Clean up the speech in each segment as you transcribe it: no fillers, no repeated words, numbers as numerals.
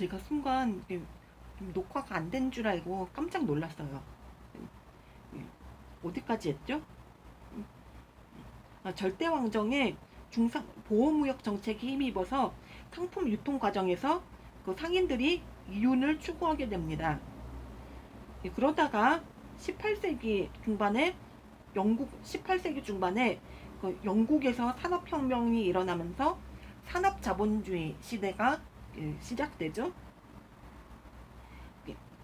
제가 순간 좀 녹화가 안 된 줄 알고 깜짝 놀랐어요. 예, 어디까지 했죠? 절대왕정의 중상 보호무역 정책이 힘입어서 상품 유통 과정에서 그 상인들이 이윤을 추구하게 됩니다. 그러다가 18세기 중반에 18세기 중반에 그 영국에서 산업혁명이 일어나면서 산업자본주의 시대가 시작되죠.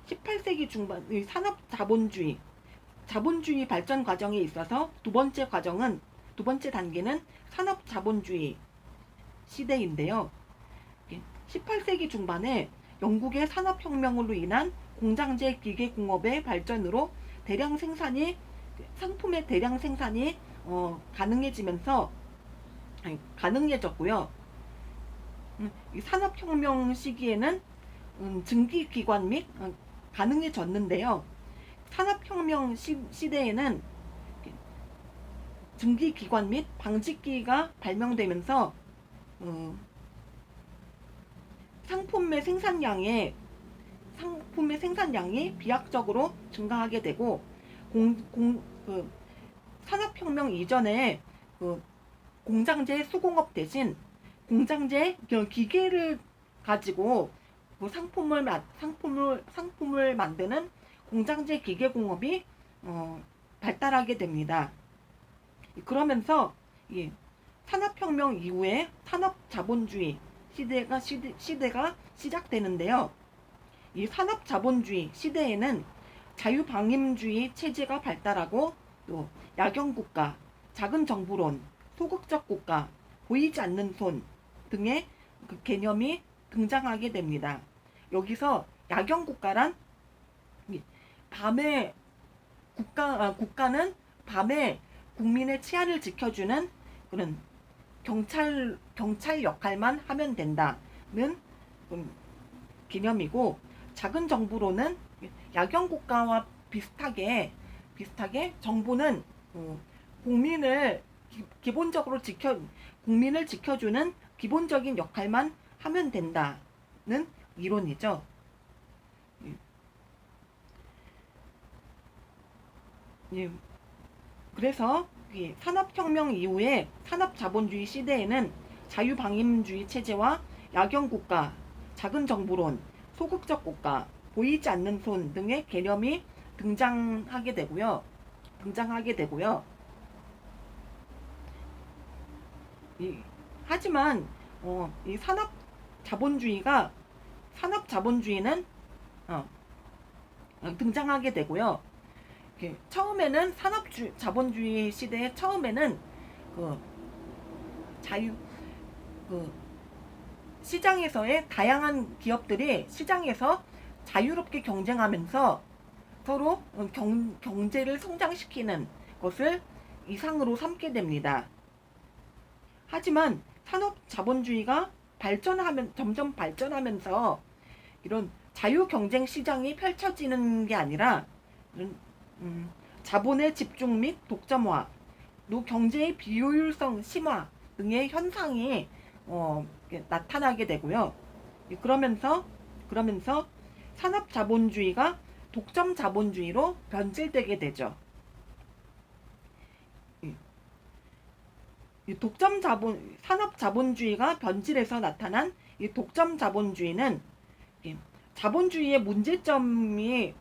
18세기 중반 자본주의 발전 과정에 있어서 두 번째 단계는 산업자본주의 시대인데요. 18세기 중반에 영국의 산업혁명으로 인한 공장제 기계공업의 발전으로 상품의 대량 생산이 가능해졌고요. 이 산업혁명 시기에는 증기기관 및 가능해졌는데요. 산업혁명 시대에는 증기기관 및 방직기가 발명되면서 상품의 생산량이 비약적으로 증가하게 되고 산업혁명 이전에 공장제 수공업 대신 공장제 기계를 가지고 상품을 만드는 공장제 기계공업이 발달하게 됩니다. 그러면서 산업혁명 이후에 산업자본주의 시대가 시작되는데요. 이 산업자본주의 시대에는 자유방임주의 체제가 발달하고 또 야경국가, 작은 정부론, 소극적 국가, 보이지 않는 손 등의 그 개념이 등장하게 됩니다. 여기서 야경국가란 국가는 밤에 국민의 치안을 지켜주는 그런 경찰 역할만 하면 된다는 개념이고, 작은 정부로는 야경 국가와 비슷하게 정부는 국민을 지켜주는 기본적인 역할만 하면 된다는 이론이죠. 그래서 산업혁명 이후에 산업자본주의 시대에는 자유방임주의 체제와 야경국가, 작은 정부론, 소극적 국가, 보이지 않는 손 등의 개념이 등장하게 되고요. 하지만 이 산업자본주의는 등장하게 되고요. 처음에는 자본주의 시대의 처음에는 그 시장에서의 다양한 기업들이 시장에서 자유롭게 경쟁하면서 서로 경제를 성장시키는 것을 이상으로 삼게 됩니다. 하지만 산업자본주의가 점점 발전하면서 이런 자유경쟁 시장이 펼쳐지는 게 아니라 자본의 집중 및 독점화, 또 경제의 비효율성 심화 등의 현상이 나타나게 되고요. 그러면서 산업자본주의가 독점자본주의로 변질되게 되죠. 산업자본주의가 변질해서 나타난 이 독점자본주의는 자본주의의 문제점이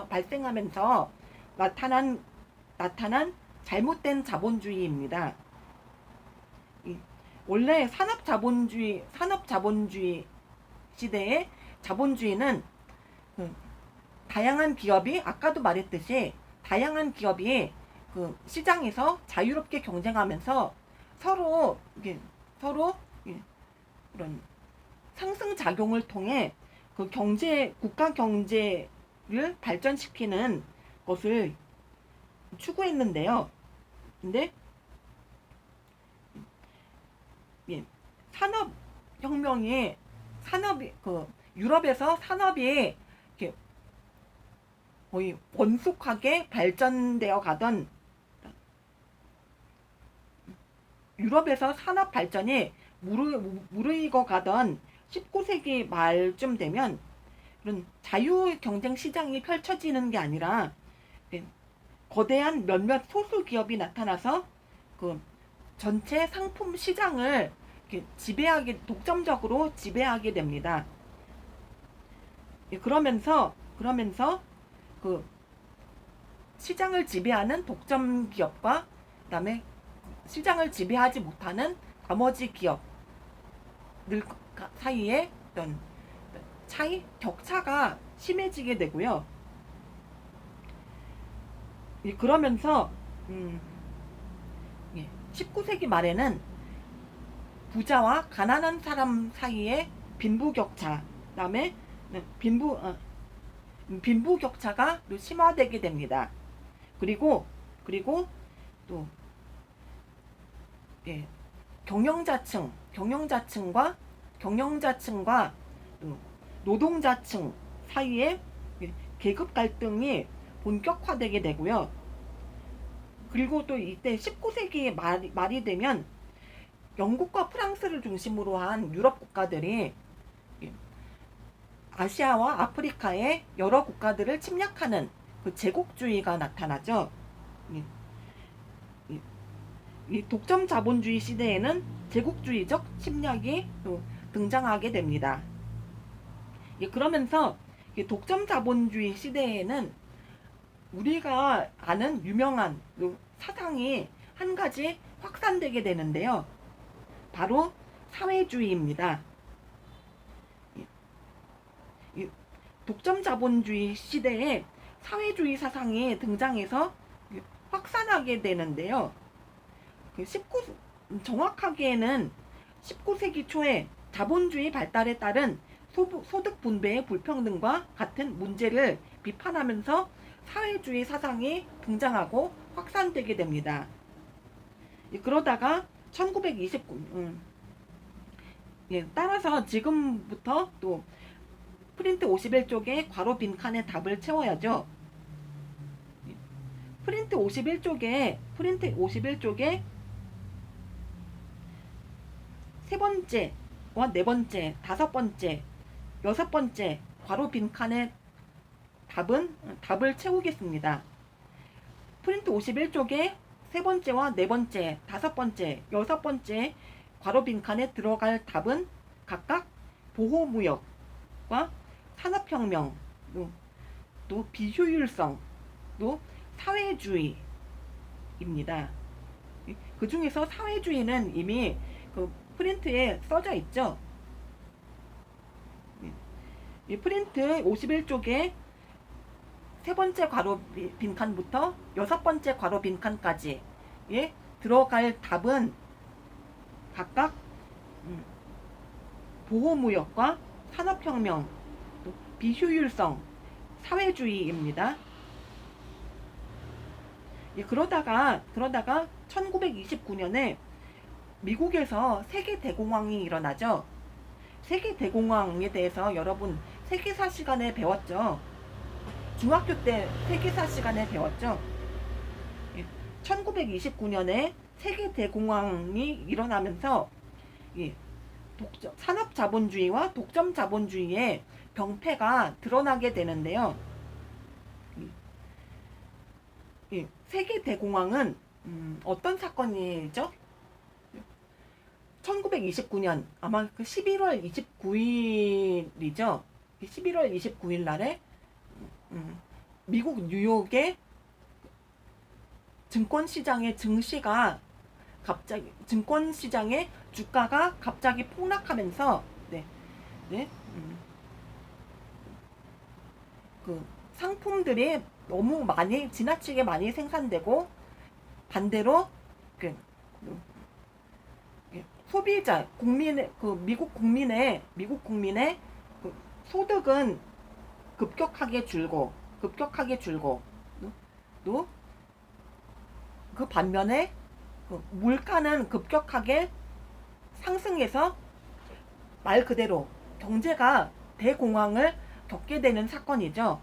발생하면서 나타난 잘못된 자본주의입니다. 원래 산업자본주의 시대의 자본주의는 아까도 말했듯이 다양한 기업이 그 시장에서 자유롭게 경쟁하면서 서로 그런 상승 작용을 통해 그 국가 경제를 발전시키는 것을 추구했는데요. 근데 유럽에서 산업이 거의 원숙하게 발전되어 가던 유럽에서 산업 발전이 무르익어 가던 19세기 말쯤 되면 이런 자유 경쟁 시장이 펼쳐지는 게 아니라 거대한 몇몇 소수 기업이 나타나서 그 전체 상품 시장을 독점적으로 지배하게 됩니다. 그러면서 그 시장을 지배하는 독점 기업과 그다음에 시장을 지배하지 못하는 나머지 기업들 사이에 어떤 격차가 심해지게 되고요. 그러면서 19세기 말에는 부자와 가난한 사람 사이에 빈부격차, 그다음에 빈부격차가 심화되게 됩니다. 그리고 또 경영자층과 노동자층 사이에 계급 갈등이 본격화되게 되고요. 그리고 또 이때 19세기 말이 되면 영국과 프랑스를 중심으로 한 유럽 국가들이 아시아와 아프리카의 여러 국가들을 침략하는 그 제국주의가 나타나죠. 이 독점 자본주의 시대에는 제국주의적 침략이 또 등장하게 됩니다. 그러면서 독점 자본주의 시대에는 우리가 아는 유명한 사상이 한 가지 확산되게 되는데요. 바로 사회주의입니다. 독점 자본주의 시대에 사회주의 사상이 등장해서 확산하게 되는데요. 정확하게는 19세기 초에 자본주의 발달에 따른 소득 분배의 불평등과 같은 문제를 비판하면서 사회주의 사상이 등장하고 확산되게 됩니다. 그러다가 1929년 따라서 지금부터 또 프린트 51쪽에 괄호 빈칸에 답을 채워야죠. 프린트 51쪽에 세 번째와 네 번째, 다섯 번째, 여섯 번째 괄호 빈칸에 답을 채우겠습니다. 프린트 51쪽에 세 번째와 네 번째, 다섯 번째, 여섯 번째 괄호 빈칸에 들어갈 답은 각각 보호무역과 산업혁명, 또 비효율성, 또 사회주의입니다. 그 중에서 사회주의는 이미 그 프린트에 써져 있죠. 이 프린트 51쪽에 세 번째 괄호 빈칸부터 여섯 번째 괄호 빈칸까지 들어갈 답은 각각 보호무역과 산업혁명, 또 비효율성, 사회주의입니다. 그러다가 1929년에 미국에서 세계대공황이 일어나죠. 세계대공황에 대해서 여러분 세계사 시간에 배웠죠. 중학교 때 세계사 시간에 배웠죠. 1929년에 세계대공황이 일어나면서 산업자본주의와 독점자본주의의 병폐가 드러나게 되는데요. 세계대공황은 어떤 사건이죠? 1929년 아마 그 11월 29일이죠. 11월 29일 날에 미국 뉴욕의 증권시장의 증권시장의 주가가 갑자기 폭락하면서 그 상품들이 너무 지나치게 많이 생산되고 반대로 소비자 미국 국민의 그 소득은 급격하게 줄고 또 그 반면에 물가는 급격하게 상승해서 말 그대로 경제가 대공황을 겪게 되는 사건이죠.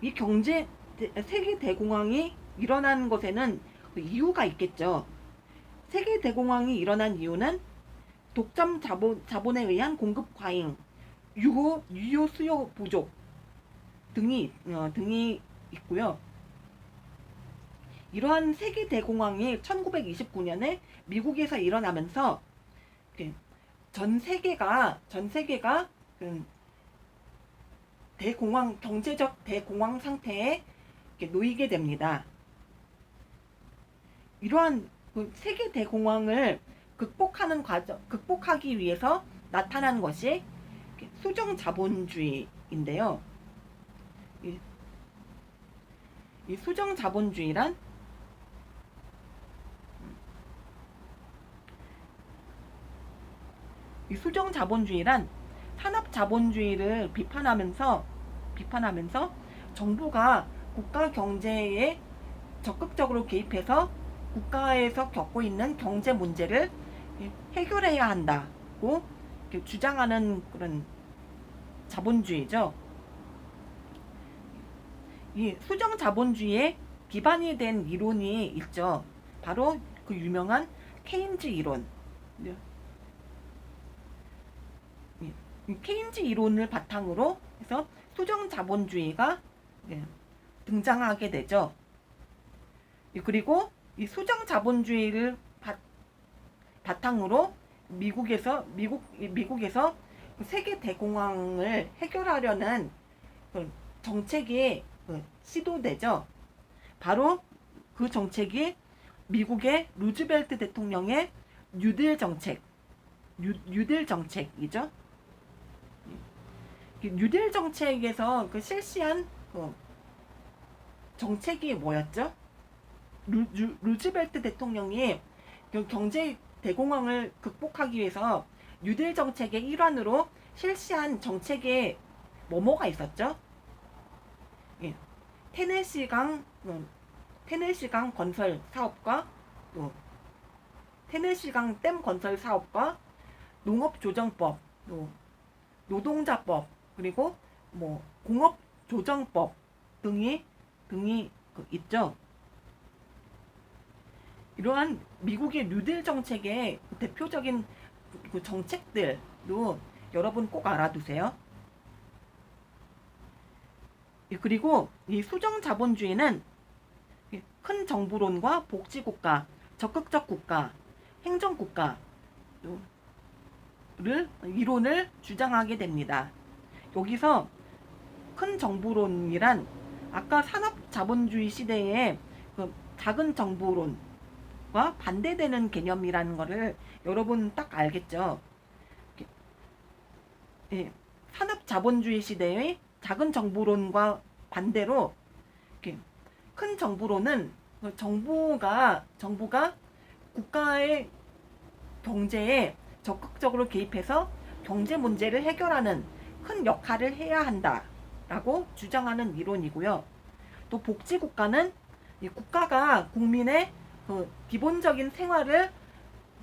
이 세계 대공황이 일어난 것에는 이유가 있겠죠. 세계 대공황이 일어난 이유는 독점 자본에 의한 공급 과잉, 유효 수요 부족 등이 있고요. 이러한 세계 대공황이 1929년에 미국에서 일어나면서 전 세계가 경제적 대공황 상태에 놓이게 됩니다. 이러한 세계 대공황을 극복하기 위해서 나타난 것이 수정 자본주의인데요. 이 수정 자본주의란 산업 자본주의를 비판하면서 정부가 국가 경제에 적극적으로 개입해서 국가에서 겪고 있는 경제 문제를 해결해야 한다고 주장하는 그런 자본주의죠. 이 수정 자본주의에 기반이 된 이론이 있죠. 바로 그 유명한 케인즈 이론. 케인즈 이론을 바탕으로 해서 수정 자본주의가 등장하게 되죠. 그리고 이 수정 자본주의를 바탕으로 미국에서 세계 대공황을 해결하려는 정책이 시도되죠. 바로 그 정책이 미국의 루즈벨트 대통령의 뉴딜 정책이죠. 뉴딜 정책에서 실시한 정책이 뭐였죠? 루즈벨트 대통령이 경제 대공황을 극복하기 위해서 뉴딜 정책의 일환으로 실시한 정책에 뭐가 있었죠? 테네시강 건설 사업과 테네시강 댐 건설 사업과 농업조정법, 노동자법, 그리고 공업조정법 등이 있죠. 이러한 미국의 뉴딜 정책의 대표적인 정책들도 여러분 꼭 알아두세요. 그리고 이 수정 자본주의는 큰 정부론과 복지국가, 적극적 국가, 행정국가를 이론을 주장하게 됩니다. 여기서 큰 정부론이란 아까 산업 자본주의 시대의 작은 정부론과 반대되는 개념이라는 것을 여러분 딱 알겠죠? 산업 자본주의 시대의 작은 정부론과 반대로 큰 정부론은 정부가 국가의 경제에 적극적으로 개입해서 경제 문제를 해결하는 큰 역할을 해야 한다라고 주장하는 이론이고요. 또 복지국가는 국가가 국민의 기본적인 생활을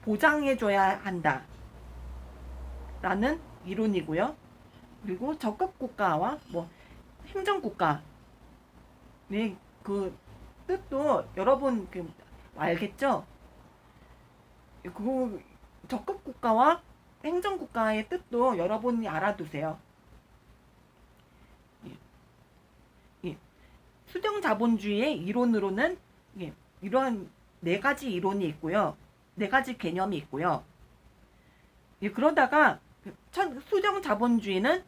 보장해줘야 한다라는 이론이고요. 그리고 적극국가와 행정국가의 그 뜻도 여러분 알겠죠? 그 적극국가와 행정국가의 뜻도 여러분이 알아두세요. 수정 자본주의의 이론으로는 이러한 네 가지 이론이 있고요. 네 가지 개념이 있고요. 그러다가 수정 자본주의는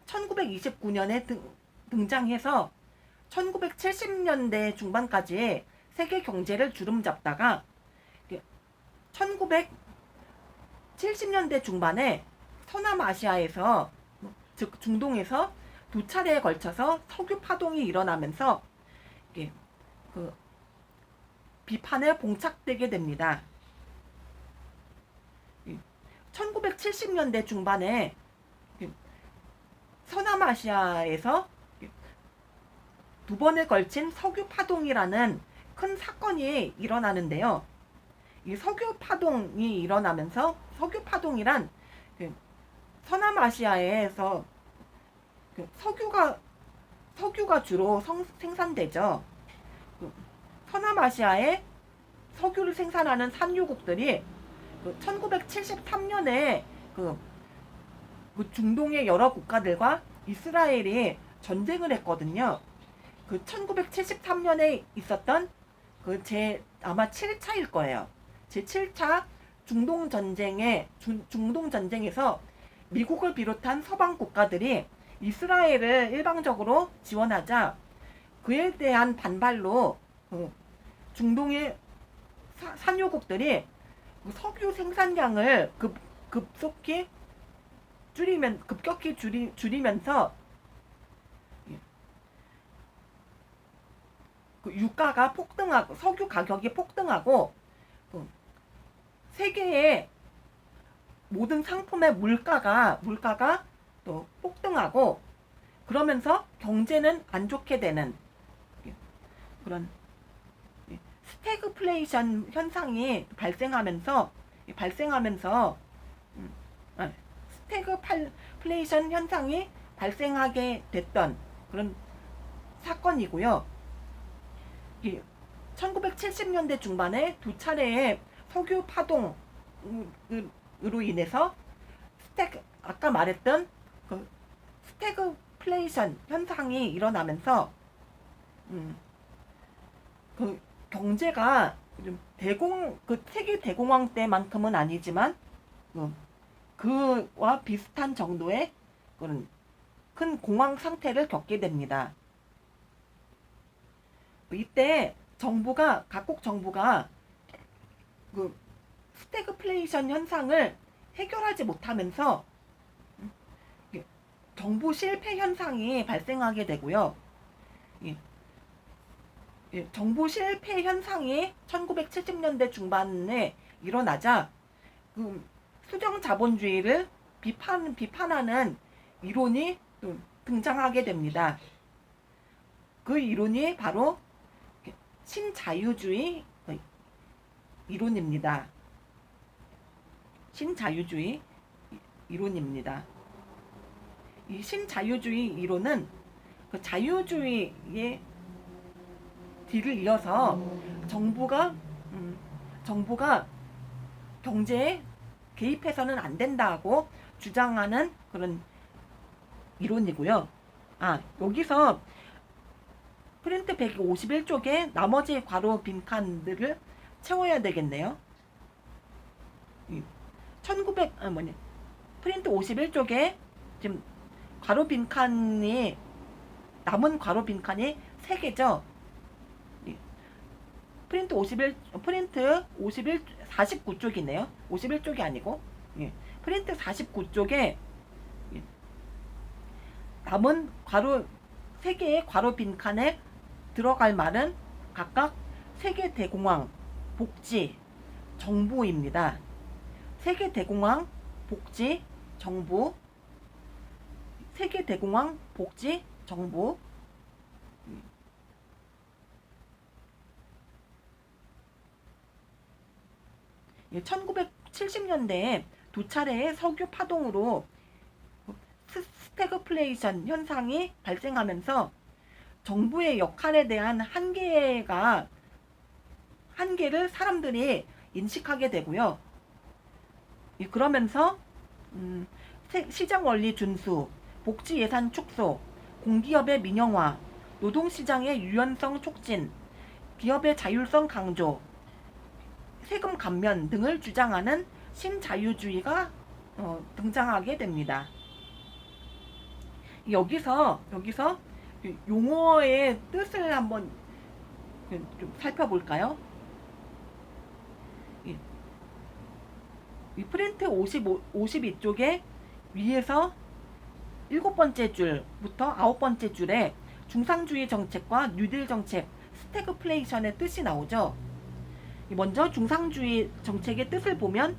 1929년에 등장해서 1970년대 중반까지 세계 경제를 주름잡다가 1970년대 중반에 서남아시아에서 즉 중동에서 두 차례에 걸쳐서 석유 파동이 일어나면서 비판에 봉착되게 됩니다. 1970년대 중반에 서남아시아에서 두 번에 걸친 석유 파동이라는 큰 사건이 일어나는데요. 이 석유 파동이 일어나면서 석유 파동이란 서남아시아에서 석유가 주로 생산되죠. 서남아시아에 석유를 생산하는 산유국들이 그 1973년에 그 중동의 여러 국가들과 이스라엘이 전쟁을 했거든요. 그 1973년에 있었던 그 아마 7차일 거예요. 제 7차 중동 전쟁에서 미국을 비롯한 서방 국가들이 이스라엘을 일방적으로 지원하자 그에 대한 반발로 중동의 산유국들이 석유 생산량을 급격히 줄이면서 그 유가가 폭등하고 석유 가격이 폭등하고 세계의 모든 상품의 물가가 또 폭등하고 그러면서 경제는 안 좋게 되는 그런 스태그플레이션 현상이 발생하면서 스태그플레이션 현상이 발생하게 됐던 그런 사건이고요. 1970년대 중반에 두 차례의 석유 파동으로 인해서 아까 말했던 그 스태그플레이션 현상이 일어나면서 그 경제가 좀 세계 대공황 때만큼은 아니지만 그와 비슷한 정도의 그런 큰 공황 상태를 겪게 됩니다. 이때 각국 정부가 그 스태그플레이션 현상을 해결하지 못하면서 정부 실패 현상이 발생하게 되고요. 정부 실패 현상이 1970년대 중반에 일어나자 그 수령 자본주의를 비판하는 이론이 등장하게 됩니다. 그 이론이 바로 신자유주의 이론입니다. 신자유주의 이론입니다. 이 신자유주의 이론은 그 자유주의의 뒤를 이어서 정부가 경제에 개입해서는 안 된다고 주장하는 그런 이론이고요. 여기서 프린트 151쪽에 나머지 괄호 빈칸들을 채워야 되겠네요. 프린트 51쪽에 지금 남은 괄호 빈칸이 3개죠. 프린트 49쪽이네요. 51쪽이 아니고 프린트 49쪽에 남은 괄호 3개의 괄호 빈칸에 들어갈 말은 각각 세계 대공황, 복지, 정부입니다. 세계 대공황, 복지, 정부, 세계 대공황, 복지, 정부. 1970년대에 두 차례의 석유 파동으로 스태그플레이션 현상이 발생하면서 정부의 역할에 대한 한계를 사람들이 인식하게 되고요. 그러면서 시장 원리 준수, 복지 예산 축소, 공기업의 민영화, 노동시장의 유연성 촉진, 기업의 자율성 강조, 세금 감면 등을 주장하는 신자유주의가 등장하게 됩니다. 여기서 용어의 뜻을 한번 좀 살펴볼까요? 이 프린트 52쪽에 위에서 7번째 줄부터 9번째 줄에 중상주의 정책과 뉴딜 정책, 스태그플레이션의 뜻이 나오죠. 먼저 중상주의 정책의 뜻을 보면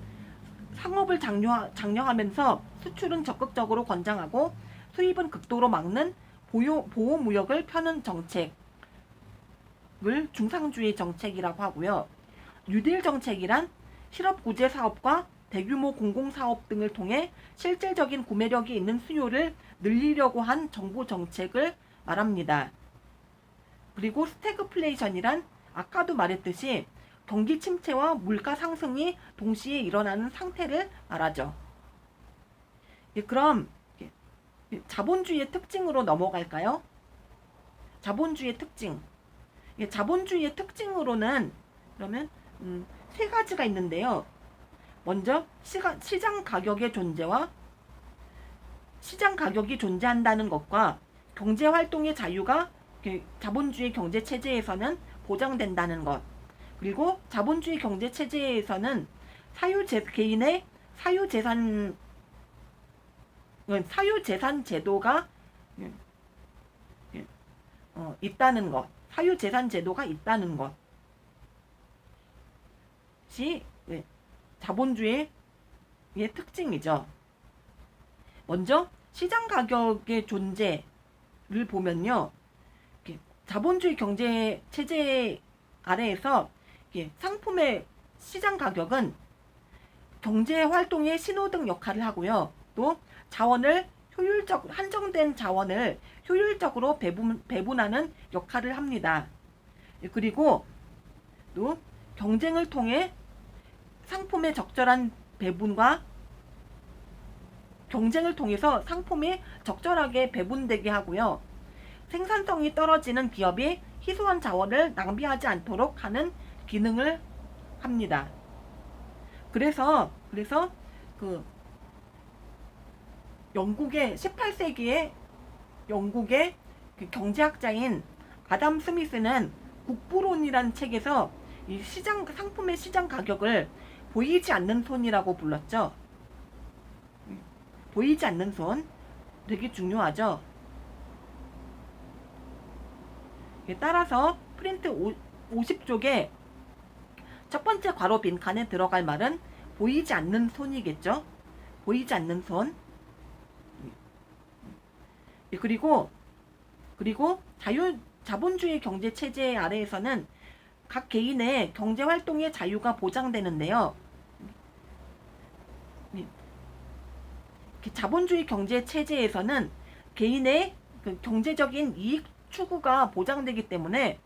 상업을 장려하면서 수출은 적극적으로 권장하고 수입은 극도로 막는 보호무역을 펴는 정책을 중상주의 정책이라고 하고요. 뉴딜 정책이란 실업구제 사업과 대규모 공공사업 등을 통해 실질적인 구매력이 있는 수요를 늘리려고 한 정부 정책을 말합니다. 그리고 스태그플레이션이란 아까도 말했듯이 경기 침체와 물가 상승이 동시에 일어나는 상태를 말하죠. 예, 그럼 자본주의의 특징으로 넘어갈까요? 자본주의의 특징. 예, 자본주의의 특징으로는 그러면 세 가지가 있는데요. 먼저 시장 가격의 존재와 시장 가격이 존재한다는 것과 경제 활동의 자유가 자본주의 경제 체제에서는 보장된다는 것. 그리고 자본주의 경제 체제에서는 개인의 사유재산 제도가 있다는 것. 사유재산 제도가 있다는 것이 자본주의의 특징이죠. 먼저 시장 가격의 존재를 보면요. 자본주의 경제 체제 아래에서 상품의 시장 가격은 경제 활동의 신호등 역할을 하고요. 또 한정된 자원을 효율적으로 배분하는 역할을 합니다. 그리고 또 경쟁을 통해 상품의 적절한 배분과 경쟁을 통해서 상품이 적절하게 배분되게 하고요. 생산성이 떨어지는 기업이 희소한 자원을 낭비하지 않도록 하는 기능을 합니다. 그래서 그 영국의 18세기에 영국의 그 경제학자인 아담 스미스는 국부론이라는 책에서 이 상품의 시장 가격을 보이지 않는 손이라고 불렀죠. 보이지 않는 손 되게 중요하죠. 따라서 프린트 50쪽에 첫 번째 괄호 빈칸에 들어갈 말은 보이지 않는 손이겠죠. 보이지 않는 손. 그리고 자본주의 경제 체제 아래에서는 각 개인의 경제 활동의 자유가 보장되는데요. 자본주의 경제 체제에서는 개인의 경제적인 이익 추구가 보장되기 때문에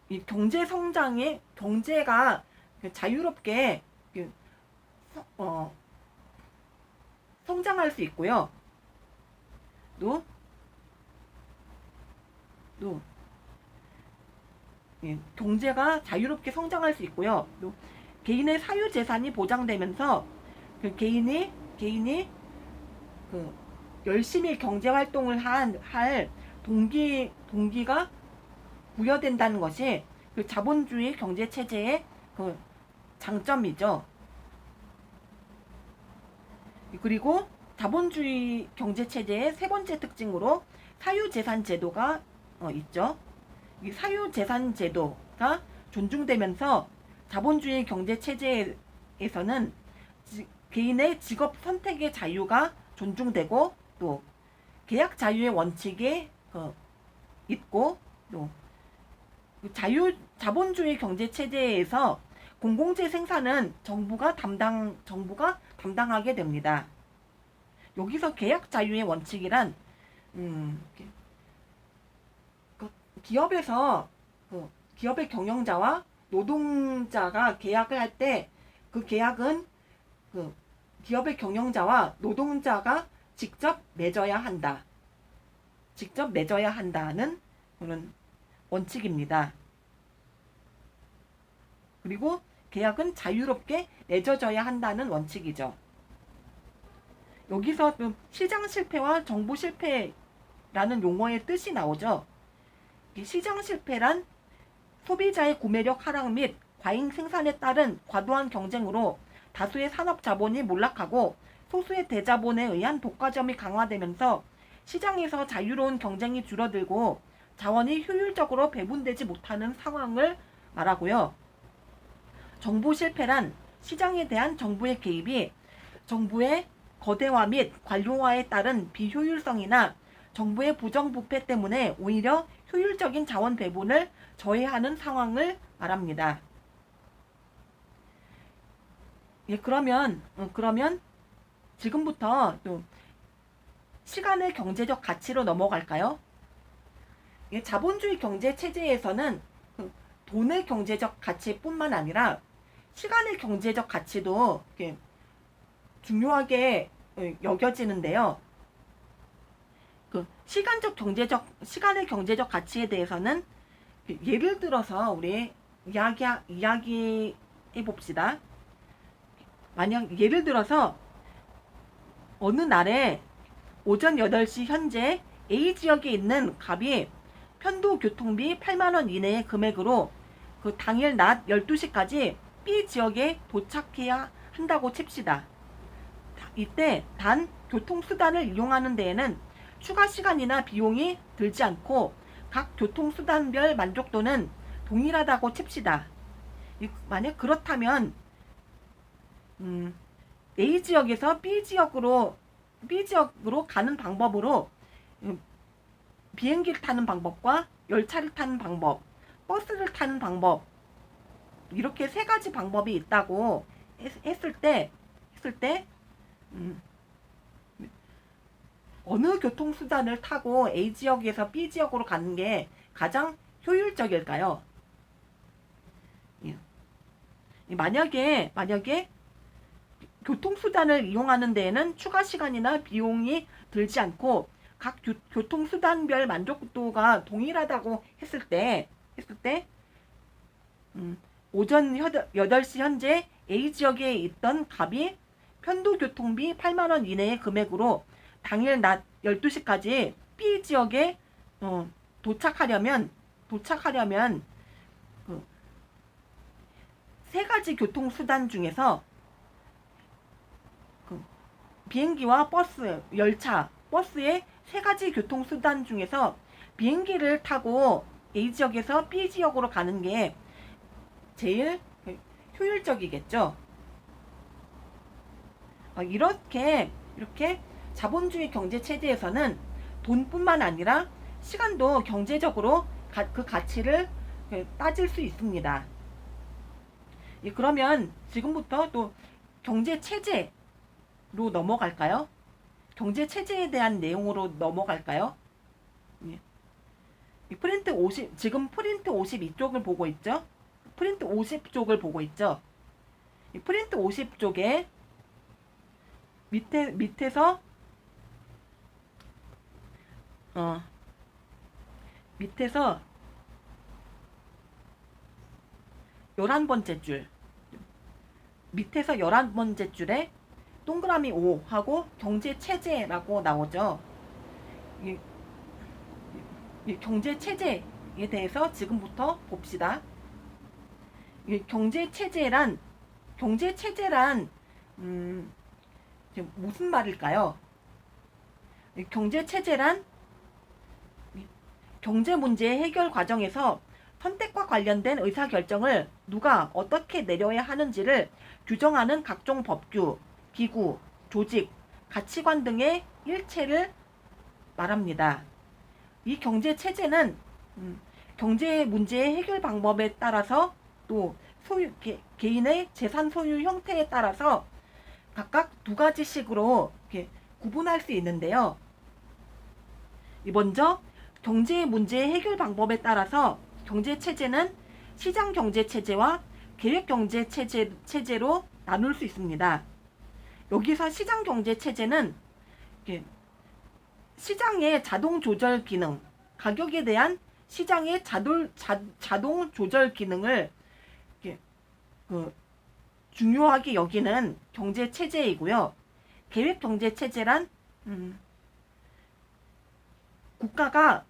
이 경제가 자유롭게 성장할 수 있고요. 또 경제가 자유롭게 성장할 수 있고요. 또 개인의 사유 재산이 보장되면서 개인이 열심히 경제 활동을 할 동기가 부여된다는 것이 자본주의 경제 체제의 장점이죠. 그리고 자본주의 경제 체제의 세 번째 특징으로 사유재산 제도가 있죠. 이 사유재산 제도가 존중되면서 자본주의 경제 체제에서는 개인의 직업 선택의 자유가 존중되고 또 계약 자유의 원칙이 있고 또 자본주의 경제 체제에서 공공재 생산은 정부가 담당하게 됩니다. 여기서 계약 자유의 원칙이란 기업에서 기업의 경영자와 노동자가 계약을 할 때 그 계약은 기업의 경영자와 노동자가 직접 맺어야 한다는 그런 원칙입니다. 그리고 계약은 자유롭게 맺어져야 한다는 원칙이죠. 여기서 시장 실패와 정부 실패라는 용어의 뜻이 나오죠. 시장 실패란 소비자의 구매력 하락 및 과잉 생산에 따른 과도한 경쟁으로 다수의 산업 자본이 몰락하고 소수의 대자본에 의한 독과점이 강화되면서 시장에서 자유로운 경쟁이 줄어들고 자원이 효율적으로 배분되지 못하는 상황을 말하고요. 정부 실패란 시장에 대한 정부의 개입이 정부의 거대화 및 관료화에 따른 비효율성이나 정부의 부정부패 때문에 오히려 효율적인 자원 배분을 저해하는 상황을 말합니다. 예, 그러면 지금부터 또 시간의 경제적 가치로 넘어갈까요? 예, 자본주의 경제 체제에서는 돈의 경제적 가치뿐만 아니라 시간의 경제적 가치도 이렇게 중요하게 여겨지는데요. 그 시간의 경제적 가치에 대해서는 예를 들어서 우리 이야기해 봅시다. 만약 예를 들어서 어느 날에 오전 8시 현재 A 지역에 있는 값이 편도 교통비 8만원 이내의 금액으로 그 당일 낮 12시까지 B 지역에 도착해야 한다고 칩시다. 이때 단 교통수단을 이용하는 데에는 추가 시간이나 비용이 들지 않고 각 교통수단별 만족도는 동일하다고 칩시다. 만약 그렇다면 A 지역에서 B 지역으로 가는 방법으로 비행기를 타는 방법과 열차를 타는 방법, 버스를 타는 방법, 이렇게 세 가지 방법이 있다고 했을 때 어느 교통수단을 타고 A 지역에서 B 지역으로 가는 게 가장 효율적일까요? 만약에 교통수단을 이용하는 데에는 추가 시간이나 비용이 들지 않고 각 교통수단별 만족도가 동일하다고 했을 때 오전 8시 현재 A 지역에 있던 값이 편도교통비 8만원 이내의 금액으로 당일 낮 12시까지 B 지역에 도착하려면 세 가지 교통수단 중에서 비행기와 버스, 열차, 버스의 세 가지 교통수단 중에서 비행기를 타고 A 지역에서 B 지역으로 가는 게 제일 효율적이겠죠. 이렇게 자본주의 경제 체제에서는 돈뿐만 아니라 시간도 경제적으로 그 가치를 따질 수 있습니다. 그러면 지금부터 또 경제 체제로 넘어갈까요? 경제 체제에 대한 내용으로 넘어갈까요? 지금 프린트 52쪽을 보고 있죠? 프린트 50쪽을 보고 있죠? 프린트 50쪽에 밑에서 11번째 줄, 밑에서 11번째 줄에 동그라미 5 하고 경제 체제라고 나오죠. 이 경제 체제에 대해서 지금부터 봅시다. 경제 체제란 무슨 말일까요? 경제 체제란 경제 문제 해결 과정에서 선택과 관련된 의사결정을 누가 어떻게 내려야 하는지를 규정하는 각종 법규, 기구, 조직, 가치관 등의 일체를 말합니다. 이 경제 체제는 경제 문제의 해결 방법에 따라서 또 개인의 재산 소유 형태에 따라서 각각 두 가지씩으로 이렇게 구분할 수 있는데요. 먼저 경제 문제의 해결 방법에 따라서 경제 체제는 시장 경제 체제와 계획 경제 체제로 나눌 수 있습니다. 여기서 시장 경제 체제는 시장의 자동 조절 기능, 가격에 대한 시장의 자동 조절 기능을 중요하게 여기는 경제 체제이고요. 계획 경제 체제란 국가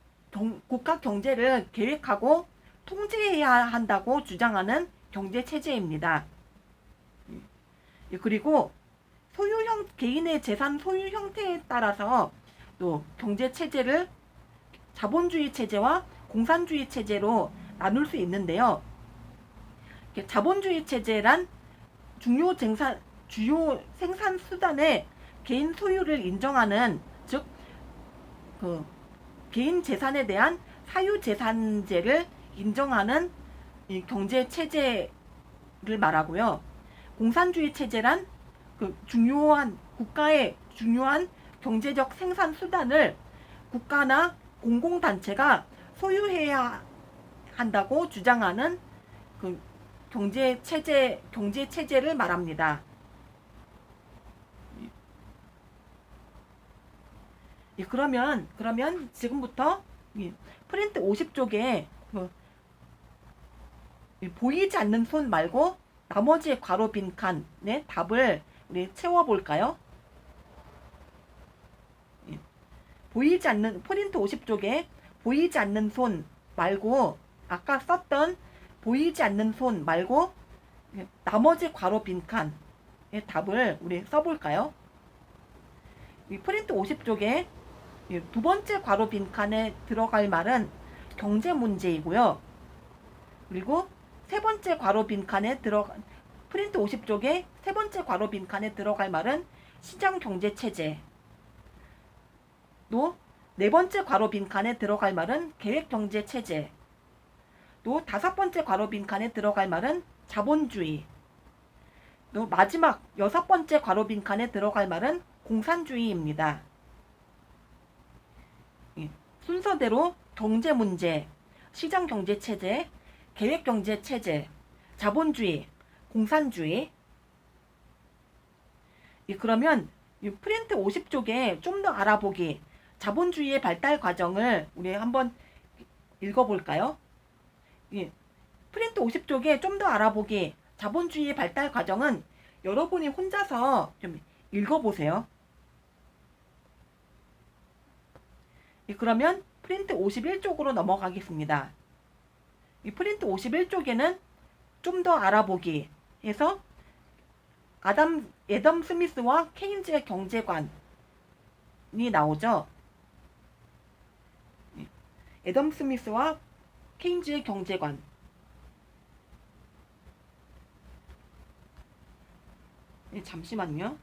경제를 계획하고 통제해야 한다고 주장하는 경제 체제입니다. 그리고 개인의 재산 소유 형태에 따라서 또 경제 체제를 자본주의 체제와 공산주의 체제로 나눌 수 있는데요. 자본주의 체제란 주요 생산 수단의 개인 소유를 인정하는, 즉 개인 재산에 대한 사유재산제를 인정하는 이 경제 체제를 말하고요. 공산주의 체제란 국가의 중요한 경제적 생산 수단을 국가나 공공단체가 소유해야 한다고 주장하는 그 경제 체제를 말합니다. 예, 그러면 지금부터 프린트 50쪽에 보이지 않는 손 말고 나머지 괄호 빈칸의 답을 우리 채워볼까요? 보이지 않는 프린트 50쪽에 보이지 않는 손 말고 아까 썼던 보이지 않는 손 말고 나머지 괄호 빈칸의 답을 우리 써볼까요? 이 프린트 50쪽에 두 번째 괄호 빈칸에 들어갈 말은 경제 문제이고요. 그리고 세 번째 괄호 빈칸에 프린트 50쪽에 세 번째 괄호 빈칸에 들어갈 말은 시장 경제 체제. 또 네 번째 괄호 빈칸에 들어갈 말은 계획 경제 체제. 또 다섯 번째 괄호 빈칸에 들어갈 말은 자본주의. 또 마지막 여섯 번째 괄호 빈칸에 들어갈 말은 공산주의입니다. 순서대로 경제 문제, 시장 경제 체제, 계획 경제 체제, 자본주의, 공산주의. 그러면 프린트 50쪽에 좀 더 알아보기, 자본주의의 발달 과정을 우리 한번 읽어볼까요? 프린트 50쪽에 좀 더 알아보기, 자본주의의 발달 과정은 여러분이 혼자서 좀 읽어보세요. 그러면 프린트 51쪽으로 넘어가겠습니다. 이 프린트 51쪽에는 좀 더 알아보기 해서 애덤 스미스와 케인즈의 경제관이 나오죠. 애덤 스미스와 케인즈의 경제관. 잠시만요.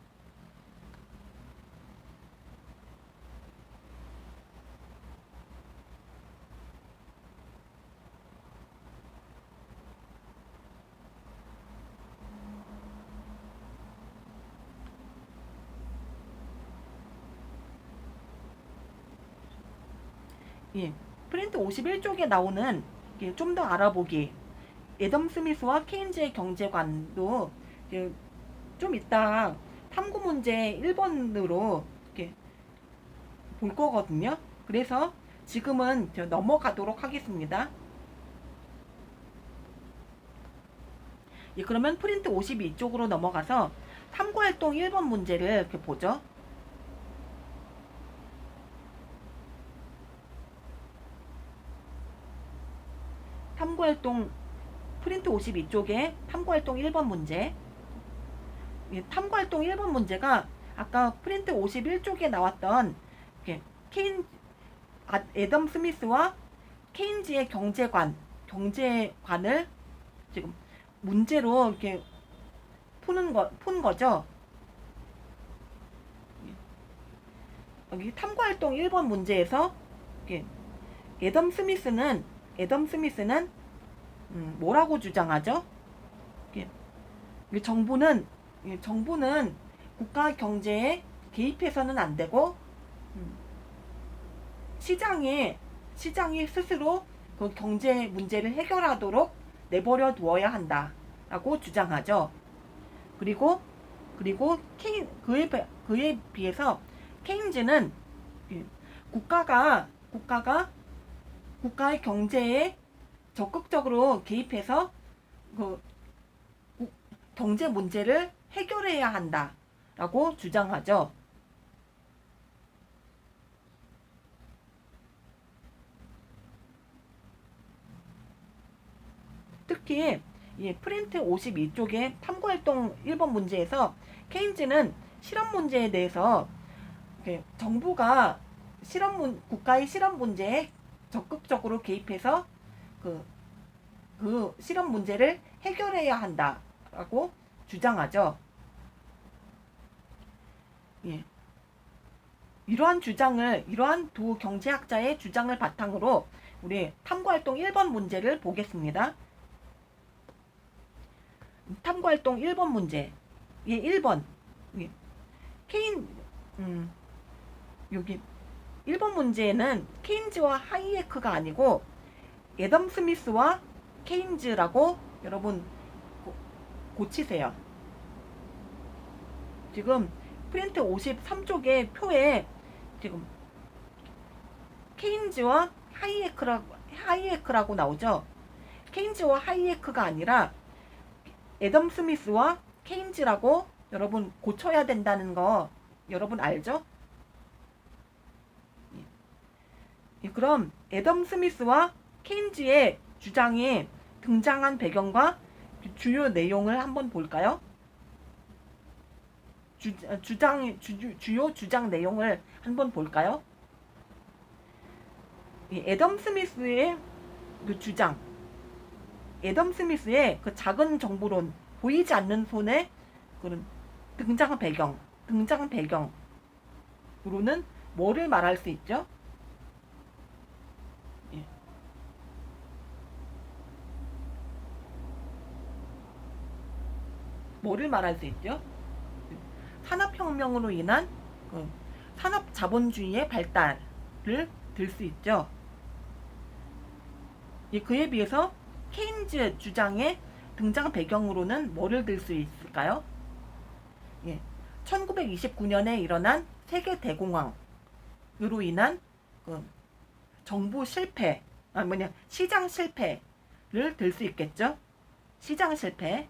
프린트 51쪽에 나오는 좀 더 알아보기, 애덤 스미스와 케인즈의 경제관도 좀 이따 탐구 문제 1번으로 이렇게 볼 거거든요. 그래서 지금은 넘어가도록 하겠습니다. 그러면 프린트 52쪽으로 넘어가서 탐구활동 1번 문제를 이렇게 보죠. 탐구활동 프린트 52쪽에 탐구활동 1번 문제. 탐구활동 1번 문제가 아까 프린트 51쪽에 나왔던 애덤 스미스와 케인즈의 경제관을 지금 문제로 이렇게 푼 거죠. 여기 탐구활동 1번 문제에서 애덤 스미스는 뭐라고 주장하죠? 정부는 국가 경제에 개입해서는 안 되고 시장이 스스로 그 경제 문제를 해결하도록 내버려 두어야 한다라고 주장하죠. 그리고 그에 비해서 케인즈는 국가의 경제에 적극적으로 개입해서 그 경제 문제를 해결해야 한다라고 주장하죠. 특히 프린트 52쪽의 탐구활동 1번 문제에서 케인즈는 실험 문제에 대해서 정부가 국가의 실험 문제에 적극적으로 개입해서 그 실험 문제를 해결해야 한다라고 주장하죠. 이러한 두 경제학자의 주장을 바탕으로 우리 탐구활동 1번 문제를 보겠습니다. 탐구활동 1번 문제. 1번. 여기 1번 문제에는 케인즈와 하이에크가 아니고 애덤 스미스와 케인즈라고 여러분 고치세요. 지금 프린트 53쪽의 표에 지금 케인즈와 하이에크라고 나오죠. 케인즈와 하이에크가 아니라 애덤 스미스와 케인즈라고 여러분 고쳐야 된다는 거 여러분 알죠? 그럼 애덤 스미스와 케인즈의 주장이 등장한 배경과 주요 내용을 한번 볼까요? 주요 주장 내용을 한번 볼까요? 애덤 스미스의 그 주장, 애덤 스미스의 그 작은 정보론, 보이지 않는 손의 그런 등장 배경으로는 뭐를 말할 수 있죠? 예. 뭐를 말할 수 있죠? 산업혁명으로 인한 그 산업자본주의의 발달을 들 수 있죠. 예, 그에 비해서 케인즈 주장의 등장 배경으로는 뭐를 들 수 있을까요? 예, 1929년에 일어난 세계 대공황으로 인한 그 정부 실패, 시장 실패를 들 수 있겠죠. 시장 실패.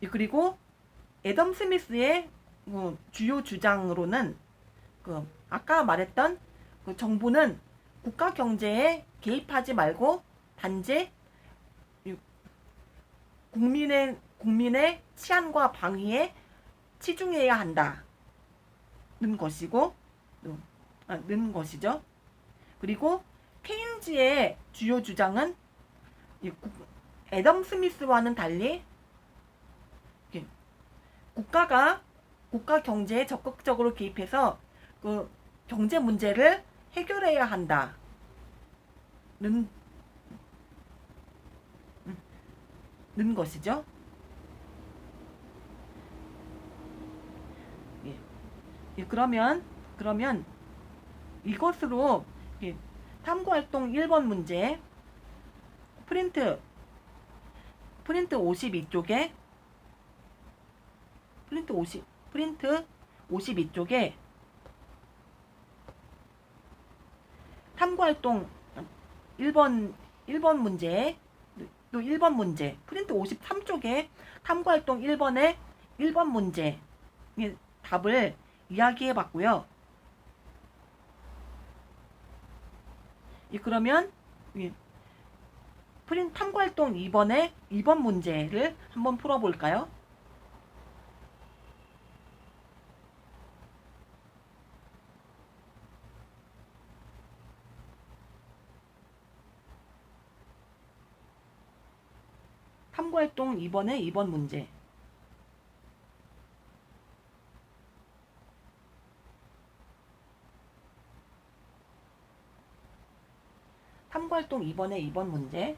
예, 그리고 애덤 스미스의 주요 주장으로는 그 아까 말했던 그 정부는 국가 경제에 개입하지 말고 단지 국민의 치안과 방위에 치중해야 한다는 것이죠. 그리고 케인즈의 주요 주장은 애덤 스미스와는 달리 국가 경제에 적극적으로 개입해서 그 경제 문제를 해결해야 한다는 것이죠. 예, 그러면 이것으로 탐구활동 1번 문제 프린트 52쪽에 프린트 52쪽에 탐구활동 1번 문제 또 1번 문제 프린트 53쪽에 탐구활동 1번의 1번 문제 답을 이야기해 봤고요. 그러면 탐구활동 2번의 2번 문제를 한번 풀어볼까요? 탐구활동 2번의 2번 문제. 탐구활동 2번의 2번 문제.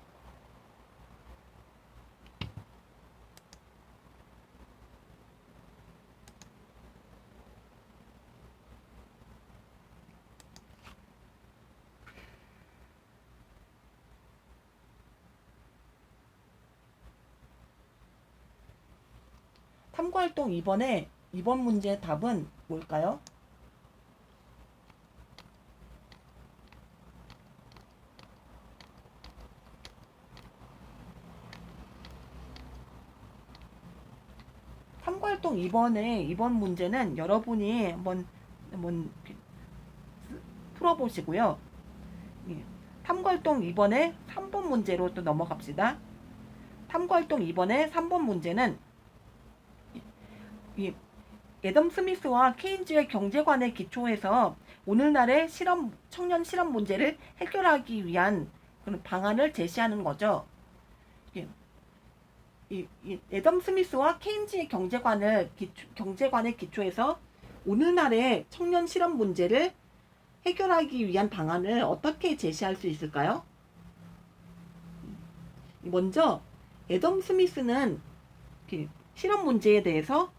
탐구활동 2번의 2번 문제의 답은 뭘까요? 탐구활동 2번의 2번 문제는 여러분이 한번 풀어보시고요. 탐구활동 2번의 3번 문제로 또 넘어갑시다. 탐구활동 2번의 3번 문제는 애덤 스미스와 케인즈의 경제관에 기초해서 오늘날의 청년 실업 문제를 해결하기 위한 그런 방안을 제시하는 거죠. 애덤 스미스와 케인즈의 경제관에 기초해서 오늘날의 청년 실업 문제를 해결하기 위한 방안을 어떻게 제시할 수 있을까요? 먼저 애덤 스미스는 실업 문제에 대해서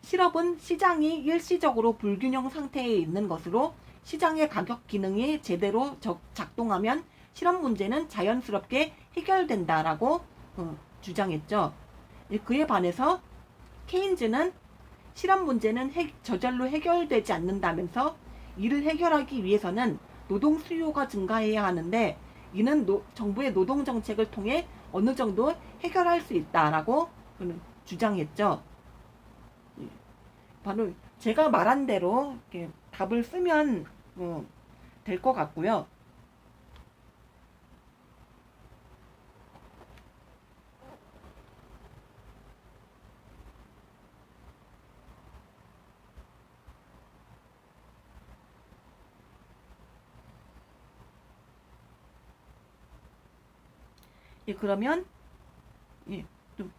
실업은 시장이 일시적으로 불균형 상태에 있는 것으로 시장의 가격 기능이 제대로 작동하면 실험 문제는 자연스럽게 해결된다라고 주장했죠. 그에 반해서 케인즈는 실험 문제는 저절로 해결되지 않는다면서 이를 해결하기 위해서는 노동 수요가 증가해야 하는데 이는 정부의 노동 정책을 통해 어느 정도 해결할 수 있다라고 주장했죠. 바로 제가 말한 대로 이렇게 답을 쓰면 될 것 같고요. 그러면 좀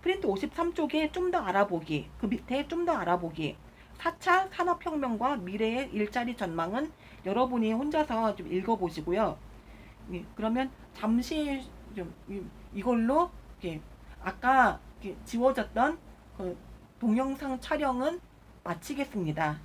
프린트 53쪽에 좀 더 알아보기, 그 밑에 좀 더 알아보기, 4차 산업혁명과 미래의 일자리 전망은 여러분이 혼자서 좀 읽어보시고요. 그러면 잠시 좀 이걸로 아까 지워졌던 그 동영상 촬영은 마치겠습니다.